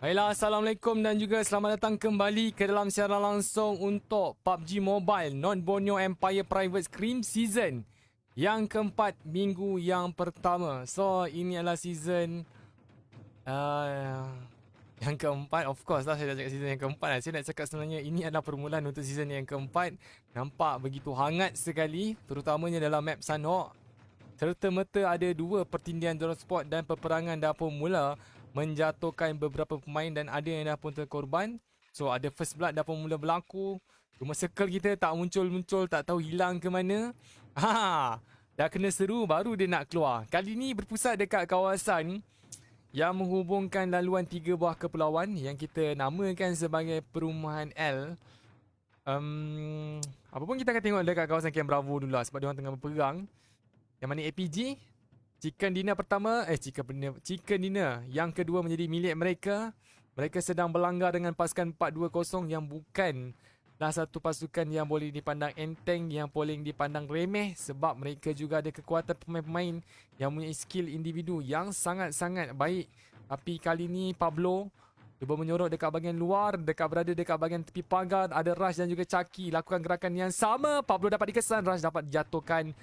Baiklah, Assalamualaikum dan juga selamat datang kembali ke dalam siaran langsung untuk PUBG Mobile Non-Borneo Empire Private Scrim Season yang keempat minggu yang pertama. So, ini adalah season uh, yang keempat. Of course lah saya dah cakap season yang keempat lah. Saya nak cakap sebenarnya ini adalah permulaan untuk season yang keempat. Nampak begitu hangat sekali, terutamanya dalam map Sunhawk. Serta-merta ada dua pertindihan drone spot dan peperangan dah pun mula menjatuhkan beberapa pemain dan ada yang dah pun terkorban. So ada first blood dah pun mula berlaku. Cuma circle kita tak muncul-muncul, tak tahu hilang ke mana. Dah kena seru baru dia nak keluar. Kali ni berpusat dekat kawasan yang menghubungkan laluan 3 buah kepulauan yang kita namakan sebagai Perumahan L. Apa pun kita akan tengok dekat kawasan Camp Bravo dulu lah sebab dia orang tengah berperang. Yang mana APG Chicken dinner pertama Chicken dinner yang kedua menjadi milik mereka. Mereka sedang berlanggar dengan pasukan 420 yang bukanlah satu pasukan yang boleh dipandang enteng, yang boleh dipandang remeh, sebab mereka juga ada kekuatan pemain-pemain yang mempunyai skill individu yang sangat-sangat baik. Tapi kali ni Pablo cuba menyorot dekat bahagian luar, berada dekat bahagian tepi pagar. Ada Rush dan juga Chucky lakukan gerakan yang sama. Pablo dapat dikesan, Rush dapat dijatuhkan.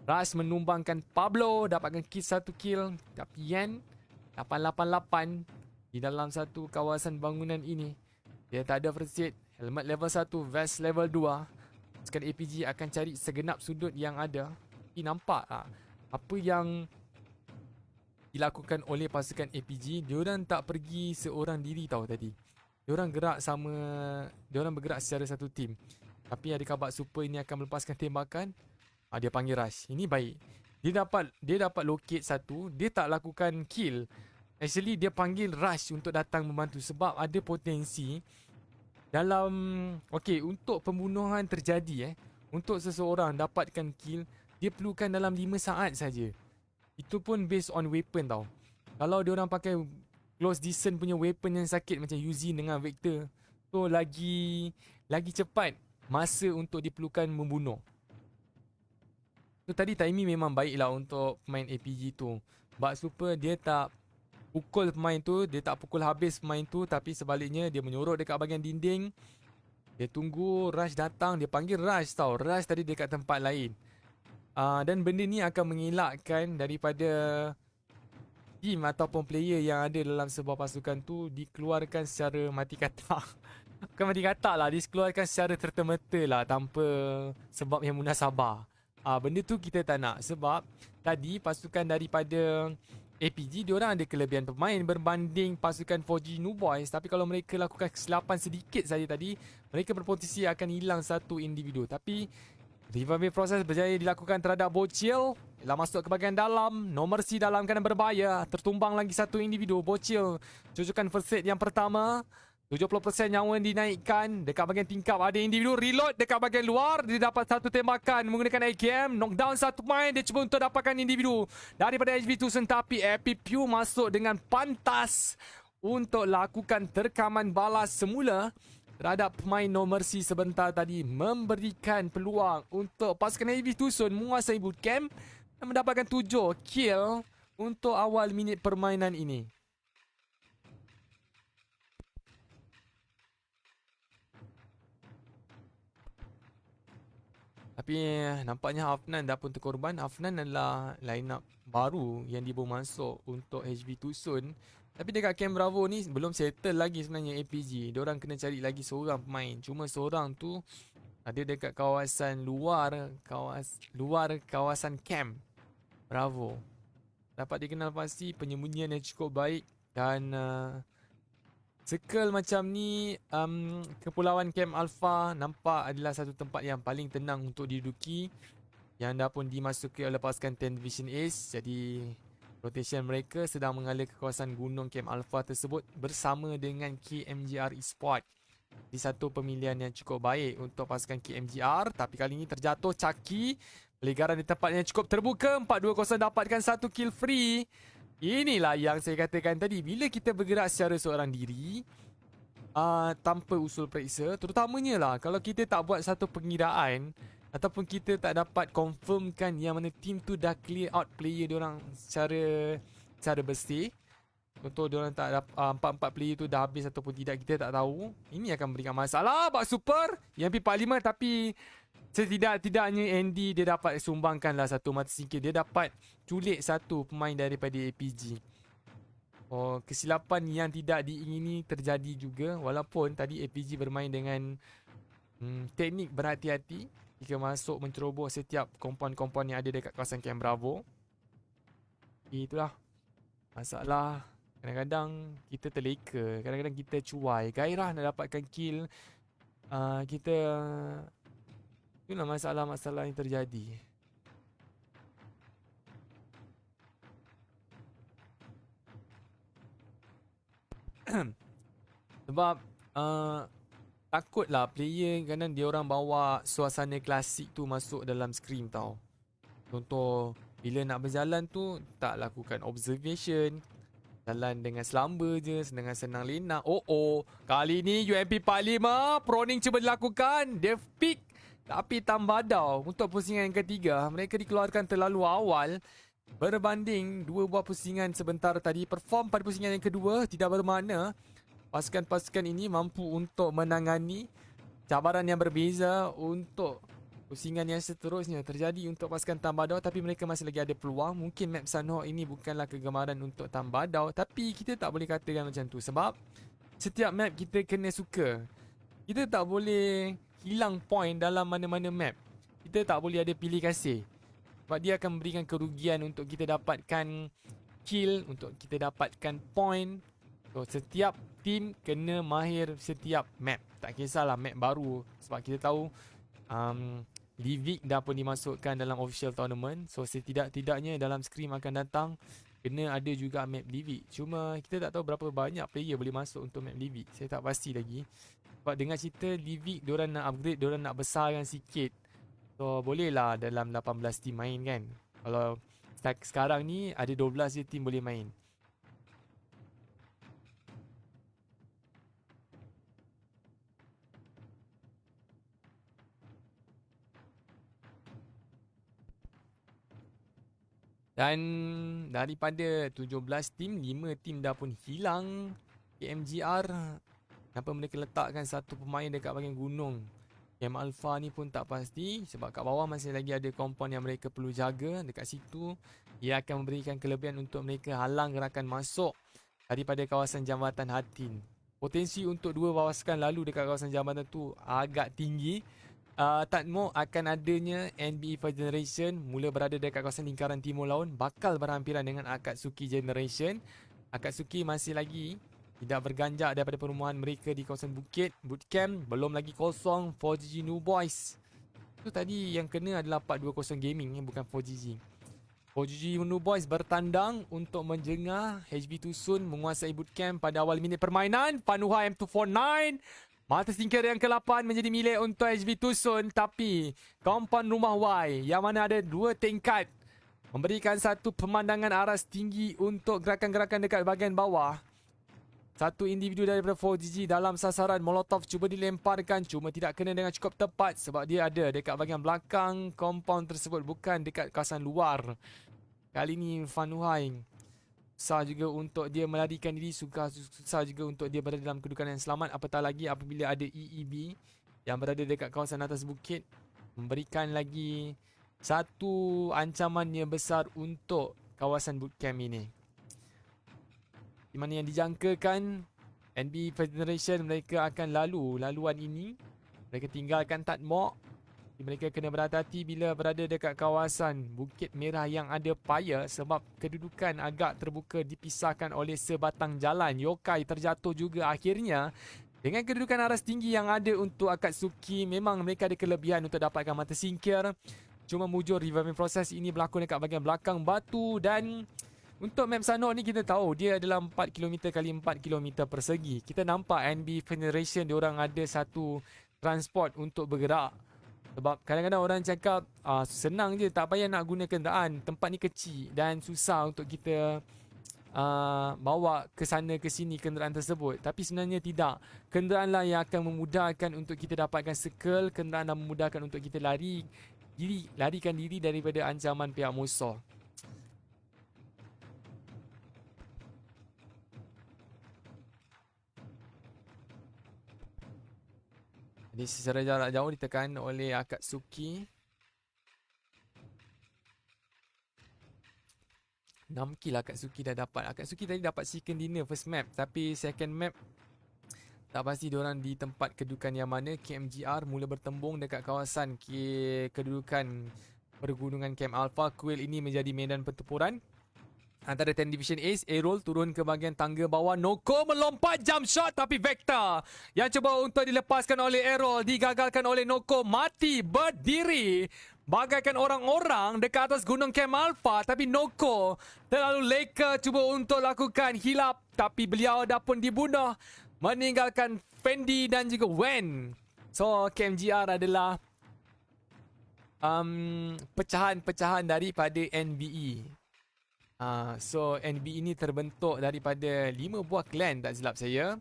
Rush menumbangkan Pablo, dapatkan kill satu kill. Tapi Yan 888 di dalam satu kawasan bangunan ini. Dia tak ada first aid, helmet level 1, vest level 2. Sekarang APG akan cari segenap sudut yang ada. Ini nampak tak apa yang dilakukan oleh pasukan APG. Diorang tak pergi seorang diri tau tadi. Diorang gerak sama, diorang bergerak secara satu tim. Tapi adakah bak super ini akan melepaskan tembakan? Dia panggil Rush. Ini baik. Dia dapat locate satu. Dia tak lakukan kill. Actually dia panggil Rush untuk datang membantu. Sebab ada potensi dalam... Okay, untuk pembunuhan terjadi untuk seseorang dapatkan kill, dia perlukan dalam 5 saat saja. Itu pun based on weapon tau. Kalau diorang pakai close distance punya weapon yang sakit macam Uzi dengan Vector, tu lagi cepat masa untuk diperlukan membunuh. So tadi timing memang baik lah untuk pemain APG tu. Bak super dia tak pukul pemain tu, dia tak pukul habis pemain tu, tapi sebaliknya dia menyorot dekat bahagian dinding. Dia tunggu Rush datang, dia panggil Rush tau. Rush tadi dekat tempat lain. Dan benda ni akan mengelakkan daripada team ataupun player yang ada dalam sebuah pasukan tu dikeluarkan secara mati katak. Bukan mati katak lah, dikeluarkan secara tertemata lah tanpa sebab yang munasabah. Benda tu kita tak nak sebab tadi pasukan daripada APG diorang ada kelebihan pemain berbanding pasukan 4G New Boys. Tapi kalau mereka lakukan kesilapan sedikit saja tadi, mereka berpotensi akan hilang satu individu. Tapi revival proses berjaya dilakukan terhadap Bocil. Telah masuk ke bahagian dalam. No Mercy dalam keadaan berbahaya. Tertumbang lagi satu individu. Bocil cucukan first aid yang pertama. 70% nyawa dinaikkan. Dekat bahagian tingkap ada individu reload dekat bahagian luar. Dia dapat satu tembakan menggunakan AKM. Knockdown satu main. Dia cuba untuk dapatkan individu daripada HV Tucson. Tapi Epipew masuk dengan pantas untuk lakukan terkaman balas semula terhadap pemain No Mercy sebentar tadi. Memberikan peluang untuk pasukan HV Tucson menguasai bootcamp dan mendapatkan 7 kill untuk awal minit permainan ini. Tapi nampaknya Afnan dah pun terkorban. Afnan adalah line up baru yang dibawa masuk untuk HV Tucson. Tapi dekat Camp Bravo ni belum settle lagi sebenarnya APG. Diorang kena cari lagi seorang pemain. Cuma seorang tu ada dekat kawasan luar kawasan Camp Bravo. Dapat dikenal pasti penyembunyian yang cukup baik. Dan circle macam ni, Kepulauan Camp Alpha nampak adalah satu tempat yang paling tenang untuk diduduki, yang dah pun dimasuki oleh pasukan 10 Division Ace. Jadi rotation mereka sedang mengalir ke kawasan gunung Camp Alpha tersebut bersama dengan KMGR Esport. Di satu pemilihan yang cukup baik untuk pasukan KMGR. Tapi kali ini terjatuh Chucky. Pelegaran di tempat yang cukup terbuka. 420 dapatkan satu kill free. Inilah yang saya katakan tadi. Bila kita bergerak secara seorang diri, tanpa usul periksa, terutamanya lah kalau kita tak buat satu pengiraan ataupun kita tak dapat confirmkan yang mana team tu dah clear out player diorang secara bersih, Contoh diorang tak dapat 4-4 player tu dah habis ataupun tidak, kita tak tahu. Ini akan memberikan masalah bak super EMP45, tapi setidak-tidaknya Andy dia dapat sumbangkanlah satu mata singkir. Dia dapat culik satu pemain daripada APG. Oh, kesilapan yang tidak diingini terjadi juga, walaupun tadi APG bermain dengan teknik berhati-hati jika masuk menceroboh setiap kompon-kompon yang ada dekat kawasan Camp Bravo. Itulah masalah. Kadang-kadang kita terleka, kadang-kadang kita cuai, gairah nak dapatkan kill. Kita itulah masalah-masalah yang terjadi. Sebab takutlah player kadang dia orang bawa suasana klasik tu masuk dalam scrim tau. Contoh bila nak berjalan tu tak lakukan observation, jalan dengan selamba je, dengan senang lena. Kali ni UMP45 proning cuba dilakukan. Dia pick tapi tambadau untuk pusingan yang ketiga. Mereka dikeluarkan terlalu awal berbanding dua buah pusingan sebentar tadi. Perform pada pusingan yang kedua tidak bermakna pasukan-pasukan ini mampu untuk menangani cabaran yang berbeza untuk pusingan yang seterusnya terjadi untuk pasukan Tambadau. Tapi mereka masih lagi ada peluang. Mungkin map Sunhawk ini bukanlah kegemaran untuk Tambadau, tapi kita tak boleh katakan macam tu, sebab setiap map kita kena suka. Kita tak boleh hilang point dalam mana-mana map. Kita tak boleh ada pilih kasih, sebab dia akan memberikan kerugian untuk kita dapatkan kill, untuk kita dapatkan point. So setiap team kena mahir setiap map. Tak kisahlah map baru, sebab kita tahu Livik dah pun dimasukkan dalam official tournament. So setidak-tidaknya dalam scrim akan datang kena ada juga map Livik. Cuma kita tak tahu berapa banyak player boleh masuk untuk map Livik. Saya tak pasti lagi. Sebab dengar cerita Livik diorang nak upgrade, diorang nak besarkan sikit. So bolehlah dalam 18 team main kan. Kalau sekarang ni ada 12 je team boleh main. Dan daripada 17 tim, 5 tim dah pun hilang. KMGR, kenapa mereka letakkan satu pemain dekat bahagian gunung? Camp Alpha ni pun tak pasti, sebab kat bawah masih lagi ada kompon yang mereka perlu jaga. Dekat situ ia akan memberikan kelebihan untuk mereka halang gerakan masuk daripada kawasan Jambatan Hatin. Potensi untuk dua pasukan lalu dekat kawasan jambatan tu agak tinggi. Tatmo akan adanya NBE First Generation mula berada dekat kawasan lingkaran timur laut, bakal berhampiran dengan Akatsuki Generation. Akatsuki masih lagi tidak berganjak daripada perumahan mereka di kawasan bukit bootcamp. Belum lagi kosong 4GG New Boys. Tu tadi yang kena adalah 420 Gaming, bukan 4GG. 4GG New Boys bertandang untuk menjengah HB Tusun menguasai bootcamp pada awal minit permainan. Panuha M249 mata singkir yang ke-8 menjadi milik untuk HB Tusun, tapi kompon rumah Y yang mana ada dua tingkat memberikan satu pemandangan aras tinggi untuk gerakan-gerakan dekat bahagian bawah. Satu individu daripada 4GG dalam sasaran molotov cuba dilemparkan, cuma tidak kena dengan cukup tepat sebab dia ada dekat bahagian belakang kompon tersebut, bukan dekat kawasan luar. Kali ni Fanuhai susah juga untuk dia melarikan diri, susah juga untuk dia berada dalam kedudukan yang selamat, apatah lagi apabila ada EEB yang berada dekat kawasan atas bukit, memberikan lagi satu ancaman yang besar untuk kawasan bootcamp ini. Di mana yang dijangkakan NB First Generation mereka akan laluan ini, mereka tinggalkan Tatmok. Mereka kena berhati-hati bila berada dekat kawasan Bukit Merah yang ada paya, sebab kedudukan agak terbuka dipisahkan oleh sebatang jalan. Yokai terjatuh juga akhirnya. Dengan kedudukan aras tinggi yang ada untuk Akatsuki, memang mereka ada kelebihan untuk dapatkan mata singkir. Cuma mujur reviving proses ini berlaku dekat bahagian belakang batu. Dan untuk map Sunhawk ni kita tahu dia adalah 4km kali 4km persegi. Kita nampak NB Federation diorang ada satu transport untuk bergerak. Sebab kadang-kadang orang cakap senang je, tak payah nak guna kenderaan, tempat ni kecil dan susah untuk kita bawa ke sana ke sini kenderaan tersebut. Tapi sebenarnya tidak. Kenderaan lah yang akan memudahkan untuk kita dapatkan circle, kenderaan yang memudahkan untuk kita larikan diri daripada ancaman pihak musuh. Jadi secara jarak jauh ditekan oleh Akatsuki. 6 kill Akatsuki dah dapat. Akatsuki tadi dapat chicken dinner first map. Tapi second map tak pasti diorang di tempat kedudukan yang mana. KMGR mula bertembung dekat kawasan kedudukan pergunungan Camp Alpha. Kuil ini menjadi medan pertempuran antara 10 Division Ace. Errol turun ke bahagian tangga bawah. Noko melompat jump shot, tapi Vector yang cuba untuk dilepaskan oleh Errol digagalkan oleh Noko. Mati berdiri bagaikan orang-orang dekat atas gunung Camp Alpha. Tapi Noko terlalu leka cuba untuk lakukan hilap, tapi beliau dah pun dibunuh, meninggalkan Fendi dan juga Wen. So KMGR adalah pecahan-pecahan daripada NBE. So NBE ini terbentuk daripada 5 buah clan tak silap saya.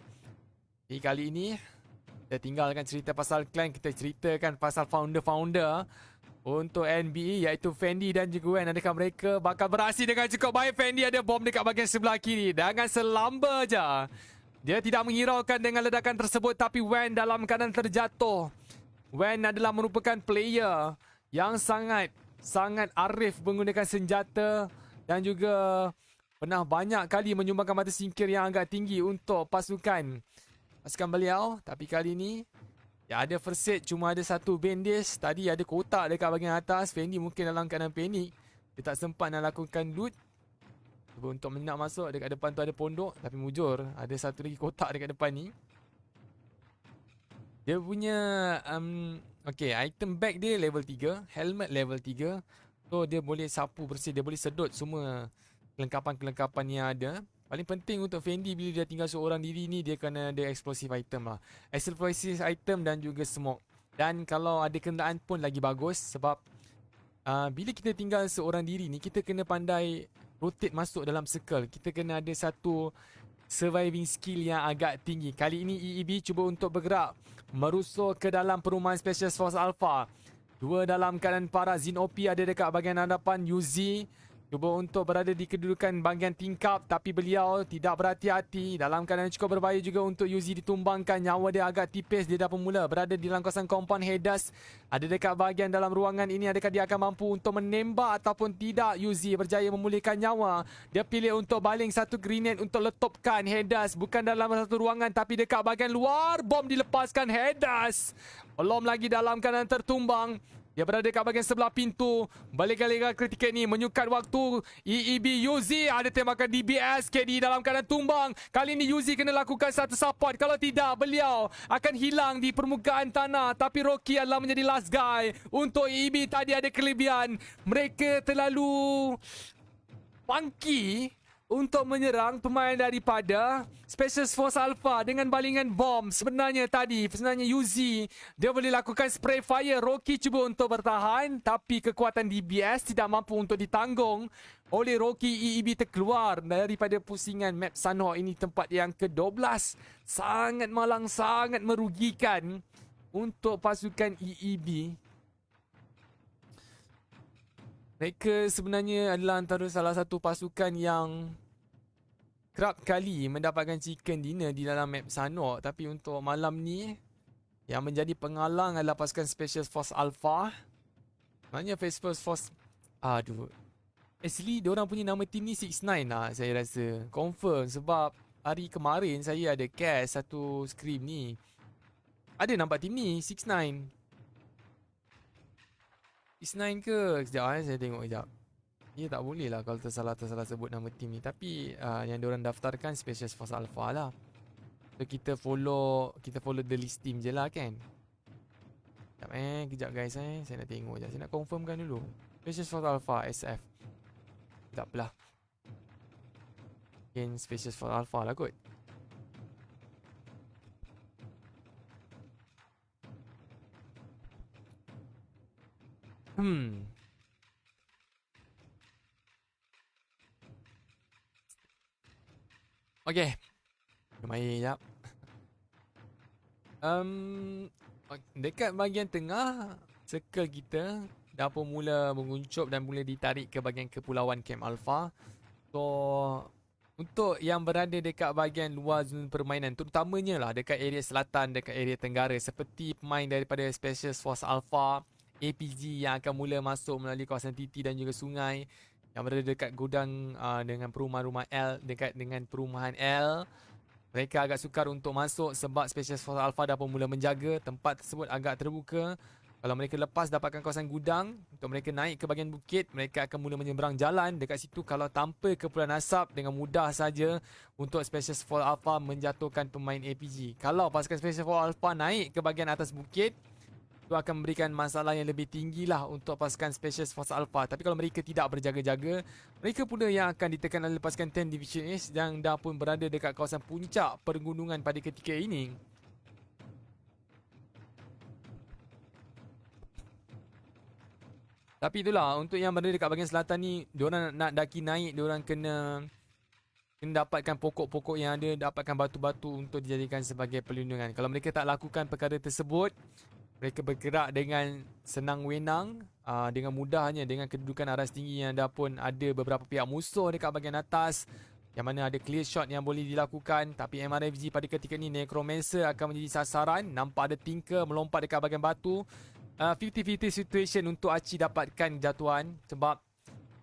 Jadi kali ini kita tinggalkan cerita pasal clan, kita ceritakan pasal founder-founder untuk NBE, iaitu Fendi dan juga Wen. Adakah mereka bakal berhasil dengan cukup baik? Fendi ada bom dekat bahagian sebelah kiri. Dengan selamba je dia tidak menghiraukan dengan ledakan tersebut, tapi Wen dalam keadaan terjatuh. Wen adalah merupakan player yang sangat arif menggunakan senjata dan juga pernah banyak kali menyumbangkan mata singkir yang agak tinggi untuk pasukan beliau. Tapi kali ini ya ada first aid, cuma ada satu bandage. Tadi ada kotak dekat bahagian atas. Fendi mungkin dalam keadaan panik, dia tak sempat nak lakukan loot. Cuba untuk nak masuk dekat depan tu ada pondok, tapi mujur ada satu lagi kotak dekat depan ni. Dia punya okay, item bag dia level 3, helmet level 3. So dia boleh sapu bersih, dia boleh sedut semua kelengkapan-kelengkapan yang ada. Paling penting untuk Fendi bila dia tinggal seorang diri ni, dia kena ada explosive item lah. Explosive item dan juga smoke. Dan kalau ada kenderaan pun lagi bagus, sebab bila kita tinggal seorang diri ni, kita kena pandai rotate masuk dalam circle. Kita kena ada satu surviving skill yang agak tinggi. Kali ini EEB cuba untuk bergerak merusuh ke dalam perumahan Special Force Alpha. Dua dalam keadaan parah. Zinopi ada dekat bahagian hadapan. Yuzi cuba untuk berada di kedudukan bahagian tingkap, tapi beliau tidak berhati-hati. Dalam keadaan cukup berbahaya juga untuk Yuzi ditumbangkan. Nyawa dia agak tipis. Dia dah pemula berada di dalam kawasan compound. Hedas ada dekat bahagian dalam ruangan ini. Adakah dia akan mampu untuk menembak ataupun tidak? Yuzi berjaya memulihkan nyawa. Dia pilih untuk baling satu grenade untuk letupkan Hedas. Bukan dalam satu ruangan, tapi dekat bahagian luar. Bom dilepaskan. Hedas belum lagi dalam keadaan tertumbang. Dia berada dekat bahagian sebelah pintu. Balik-balik ketika ini menyukat waktu. EEB Yuzi ada tembakan DBS. KD dalam keadaan tumbang. Kali ini Yuzi kena lakukan satu support. Kalau tidak, beliau akan hilang di permukaan tanah. Tapi Rocky adalah menjadi last guy. Untuk EEB tadi ada kelebihan. Mereka terlalu funky untuk menyerang pemain daripada Special Force Alpha dengan balingan bom. Sebenarnya Yuzi dia boleh lakukan spray fire. Rocky cuba untuk bertahan, tapi kekuatan DBS tidak mampu untuk ditanggung oleh Rocky. EEB terkeluar daripada pusingan map Sanhok ini, tempat yang ke-12. Sangat malang, sangat merugikan untuk pasukan EEB. Mereka sebenarnya adalah antara salah satu pasukan yang kerap kali mendapatkan chicken dinner di dalam map Sanhok. Tapi untuk malam ni, yang menjadi pengalang adalah pasukan Special Force Alpha. Maknanya Special Force, actually diorang punya nama team ni 6ix9ine lah saya rasa. Confirm, sebab hari kemarin saya ada cast satu scrim ni, ada nampak team ni 6ix9ine. 6ix9ine ke? Sekejap saya tengok sekejap. Ya tak boleh lah kalau tersalah sebut nama team ni. Tapi yang diorang daftarkan Special Force Alpha lah. So kita follow the list team je lah kan. Kejap guys saya nak tengok je. Saya nak confirmkan dulu. Special Force Alpha SF. Sekejap lah. Mungkin Special Force Alpha lah kot. Okay. Main sekejap. Dekat bahagian tengah circle kita dah pun mula menguncup dan mula ditarik ke bahagian kepulauan Camp Alpha. So Untuk yang berada dekat bahagian luar zon permainan, terutamanya lah dekat area selatan, dekat area tenggara, seperti pemain daripada Special Force Alpha, APG yang akan mula masuk melalui kawasan TT dan juga sungai, yang berada dekat gudang dengan perumahan rumah L, dekat dengan perumahan L. Mereka agak sukar untuk masuk sebab Special Force Alpha dah pun mula menjaga tempat tersebut agak terbuka. Kalau mereka lepas dapatkan kawasan gudang, untuk mereka naik ke bahagian bukit, mereka akan mula menyeberang jalan dekat situ. Kalau tanpa keperluan asap, dengan mudah saja untuk Special Force Alpha menjatuhkan pemain APG. Kalau pasukan Special Force Alpha naik ke bahagian atas bukit, itu akan memberikan masalah yang lebih tinggi lah untuk pasukan Special Force Alpha. Tapi kalau mereka tidak berjaga-jaga, mereka pula yang akan ditekan oleh pasukan 10 Division Ace yang dah pun berada dekat kawasan puncak pergunungan pada ketika ini. Tapi itulah, untuk yang berada dekat bahagian selatan ni, diorang nak daki naik, diorang kena dapatkan pokok-pokok yang ada, dapatkan batu-batu untuk dijadikan sebagai perlindungan. Kalau mereka tak lakukan perkara tersebut, mereka bergerak dengan senang wenang, dengan mudahnya, dengan kedudukan aras tinggi yang dah pun ada beberapa pihak musuh dekat bahagian atas, yang mana ada clear shot yang boleh dilakukan. Tapi MRFG pada ketika ni, Necromancer akan menjadi sasaran. Nampak ada Tinker melompat dekat bahagian batu. 50-50 situation untuk Archie dapatkan jatuhan, sebab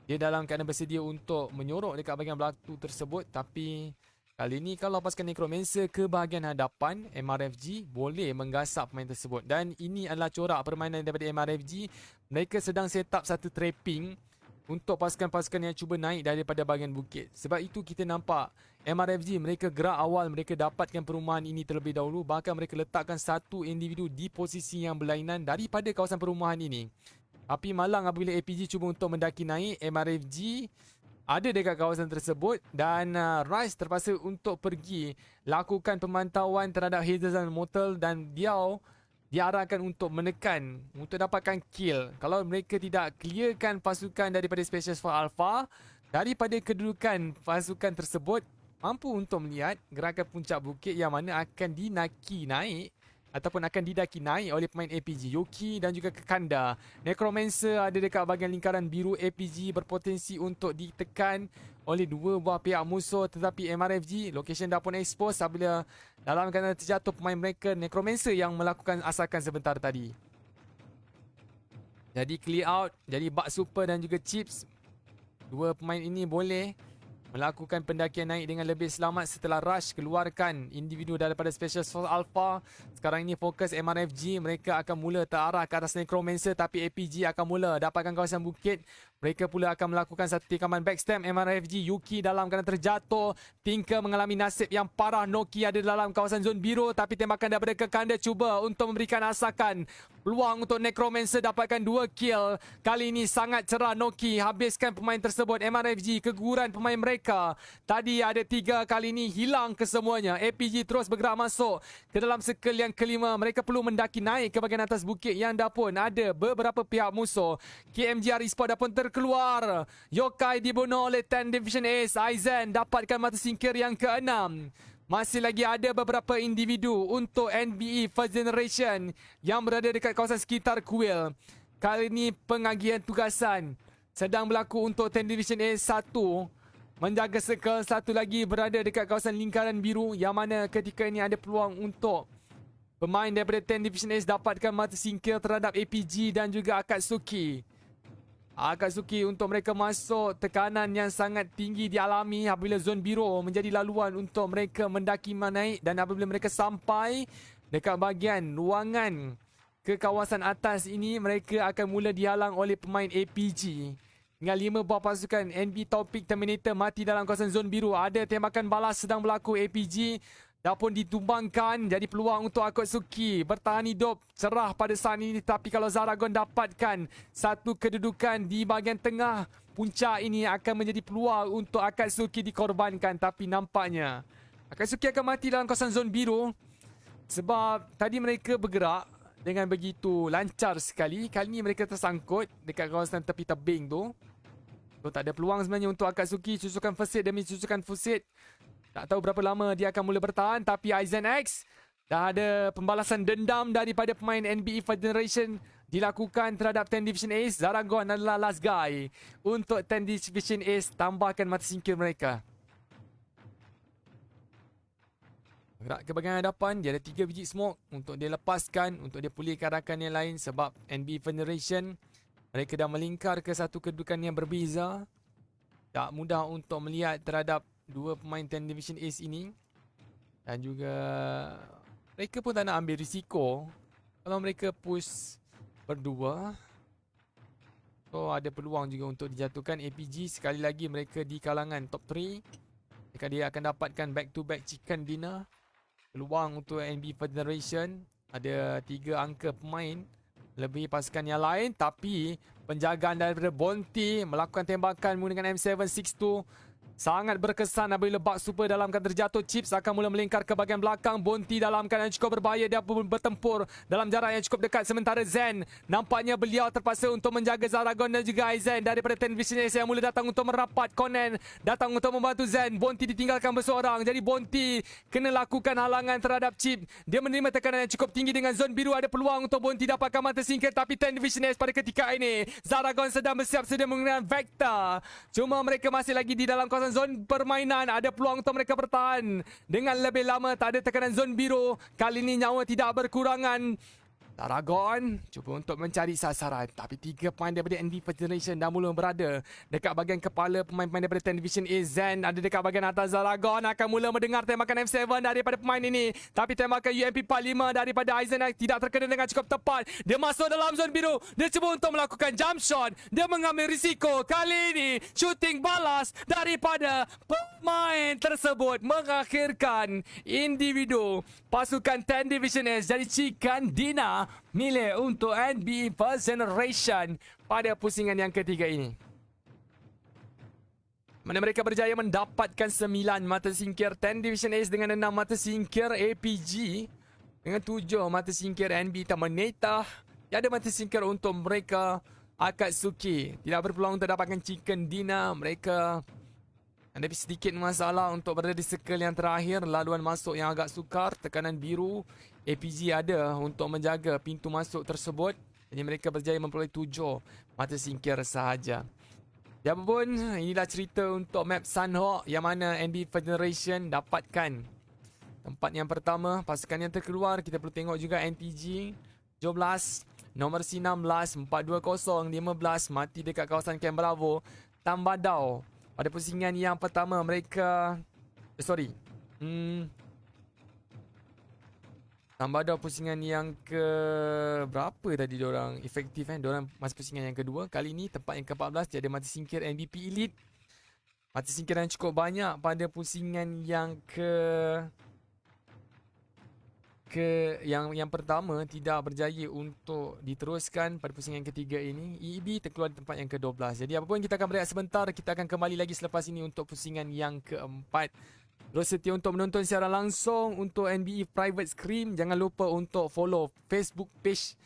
dia dalam keadaan bersedia untuk menyorok dekat bahagian batu tersebut. Tapi kali ni kalau pasukan Necromancer ke bahagian hadapan, MRFG boleh menggasap pemain tersebut. Dan ini adalah corak permainan daripada MRFG. Mereka sedang set up satu trapping untuk pasukan-pasukan yang cuba naik daripada bahagian bukit. Sebab itu kita nampak MRFG mereka gerak awal, mereka dapatkan perumahan ini terlebih dahulu. Bahkan mereka letakkan satu individu di posisi yang berlainan daripada kawasan perumahan ini. Tapi malang apabila APG cuba untuk mendaki naik, MRFG ada dekat kawasan tersebut dan Rice terpaksa untuk pergi lakukan pemantauan terhadap Hazel dan Motel, dan diarahkan untuk menekan, untuk dapatkan kill. Kalau mereka tidak clearkan pasukan daripada Special Force Alpha daripada kedudukan pasukan tersebut, mampu untuk melihat gerakan puncak bukit yang mana akan dinaki naik ataupun akan didaki naik oleh pemain APG. Yoki dan juga Kekanda. Necromancer ada dekat bahagian lingkaran biru. APG berpotensi untuk ditekan oleh dua buah pihak musuh, tetapi MRFG location dah pun expose apabila dalam keadaan terjatuh pemain mereka, Necromancer yang melakukan asakan sebentar tadi. Jadi clear out, jadi Bug Super dan juga Chips, dua pemain ini boleh melakukan pendakian naik dengan lebih selamat setelah Rush keluarkan individu daripada Special Force Alpha. Sekarang ini fokus MRFG, mereka akan mula terarah ke atas Necromancer, tapi APG akan mula dapatkan kawasan bukit. Mereka pula akan melakukan satu tikaman backstab. MRFG, Yuki dalam keadaan terjatuh. Tinker mengalami nasib yang parah. Noki ada dalam kawasan zon biru, tapi tembakan daripada Kekanda cuba untuk memberikan asakan. Peluang untuk Necromancer dapatkan 2 kill. Kali ini sangat cerah Noki habiskan pemain tersebut. MRFG keguguran pemain mereka. Tadi ada 3, kali ini hilang kesemuanya. APG terus bergerak masuk ke dalam circle yang kelima. Mereka perlu mendaki naik ke bahagian atas bukit yang dah pun ada beberapa pihak musuh. KMGR Esport dah pun terkeluar. Yokai dibunuh oleh 10 Division Ace. Aizen dapatkan mata singkir yang ke-6. Masih lagi ada beberapa individu untuk NBE First Generation yang berada dekat kawasan sekitar kuil. Kali ini pengagihan tugasan sedang berlaku untuk 10 Division A1 menjaga circle. Satu lagi berada dekat kawasan lingkaran biru, yang mana ketika ini ada peluang untuk pemain daripada 10 Division A dapatkan mata singkir terhadap APG dan juga Akatsuki. Akatsuki untuk mereka masuk, tekanan yang sangat tinggi dialami apabila zon biru menjadi laluan untuk mereka mendaki naik, dan apabila mereka sampai dekat bahagian ruangan ke kawasan atas ini, mereka akan mula dihalang oleh pemain APG. Dengan 5 buah pasukan NB Topik Terminator mati dalam kawasan zon biru. Ada tembakan balas sedang berlaku. APG dah pun ditumbangkan, jadi peluang untuk Akatsuki bertahan hidup cerah pada saat ini. Tapi kalau Zaragon dapatkan satu kedudukan di bahagian tengah puncak ini, akan menjadi peluang untuk Akatsuki dikorbankan. Tapi nampaknya Akatsuki akan mati dalam kawasan zon biru sebab tadi mereka bergerak dengan begitu lancar sekali. Kali ini mereka tersangkut dekat kawasan tepi tebing tu. So, tak ada peluang sebenarnya untuk Akatsuki. Susukan first aid demi susukan first aid. Tak tahu berapa lama dia akan mula bertahan. Tapi Aizen X dah ada pembalasan dendam daripada pemain NBE First Generation dilakukan terhadap 10 Division Ace. Zaragon adalah last guy untuk 10 Division Ace tambahkan mata singkir mereka. Gerak ke bahagian hadapan. Dia ada 3 biji smoke untuk dia lepaskan, untuk dia pulihkan rakan yang lain. Sebab NB Federation, mereka dah melingkar ke satu kedudukan yang berbeza. Tak mudah untuk melihat terhadap dua pemain 10 Division Ace ini. Dan juga mereka pun tak nak ambil risiko. Kalau mereka push berdua, so ada peluang juga untuk dijatuhkan. APG sekali lagi mereka di kalangan top 3. Dia akan dapatkan back to back chicken dinner. Peluang untuk NB Federation. Ada 3 angka pemain lebih pasukan yang lain. Tapi penjagaan daripada Bonti melakukan tembakan menggunakan M762 sangat berkesan apabila bug super dalam keadaan terjatuh. Chips akan mula melingkar ke bahagian belakang. Bonti dalam keadaan cukup berbahaya. Dia pun bertempur dalam jarak yang cukup dekat. Sementara Zen, nampaknya beliau terpaksa untuk menjaga Zaragon dan juga Aizen daripada 10 Vision Ace yang mula datang untuk merapat. Conan datang untuk membantu Zen. Bonti ditinggalkan berseorang. Jadi Bonti kena lakukan halangan terhadap Chip. Dia menerima tekanan yang cukup tinggi dengan zon biru. Ada peluang untuk Bonti dapatkan mata singkir. Tapi 10 Vision Ace pada ketika ini, Zaragon sedang bersiap sedia menggunakan Vector. Cuma mereka masih lagi di dalam kawasan zon permainan. Ada peluang untuk mereka bertahan dengan lebih lama. Tak ada tekanan zon biru. Kali ini nyawa tidak berkurangan. Zaragon cuba untuk mencari sasaran. Tapi 3 pemain daripada NB Federation dah mula berada dekat bahagian kepala pemain-pemain daripada 10 Division A. Zen ada dekat bahagian atas. Zaragon akan mula mendengar tembakan M7 daripada pemain ini. Tapi tembakan UMP 45 daripada Aizen tidak terkena dengan cukup tepat. Dia masuk dalam zon biru. Dia cuba untuk melakukan jump shot. Dia mengambil risiko. Kali ini shooting balas daripada pemain tersebut mengakhirkan individu pasukan 10 Division S. Jadi Chicken Dina milik untuk NB First Generation pada pusingan yang ketiga ini. Mana mereka berjaya mendapatkan 9 mata singkir 10 Division Ace dengan 6 mata singkir APG. Dengan 7 mata singkir NB Terminator. Ada mata singkir untuk mereka Akatsuki. Tidak berpeluang untuk dapatkan Chicken Dina. Mereka ada sedikit masalah untuk berada di circle yang terakhir. Laluan masuk yang agak sukar. Tekanan biru. APG ada untuk menjaga pintu masuk tersebut. Jadi mereka berjaya memperoleh 7 mata singkir sahaja. Ya pun, inilah cerita untuk map Sunhawk yang mana NB Federation dapatkan tempat yang pertama. Pasukan yang terkeluar, kita perlu tengok juga NTG 17, nomor C16, 420, 15 mati dekat kawasan Camp Bravo. Tambadau pada pusingan yang pertama mereka Tambadau pusingan yang ke berapa tadi diorang efektif diorang masuk pusingan yang kedua. Kali ini tempat yang ke-14 dia ada mati singkir MVP Elite. Mati singkir yang cukup banyak pada pusingan yang yang pertama tidak berjaya untuk diteruskan pada pusingan yang ketiga ini. EEB terkeluar di tempat yang ke-12. Jadi apapun kita akan berehat sebentar. Kita akan kembali lagi selepas ini untuk pusingan yang keempat. Terus setia untuk menonton secara langsung untuk NBE Private Scream. Jangan lupa untuk follow Facebook page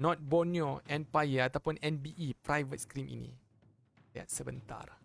Not Borneo Empire ataupun NBE Private Scream ini. Lihat sebentar.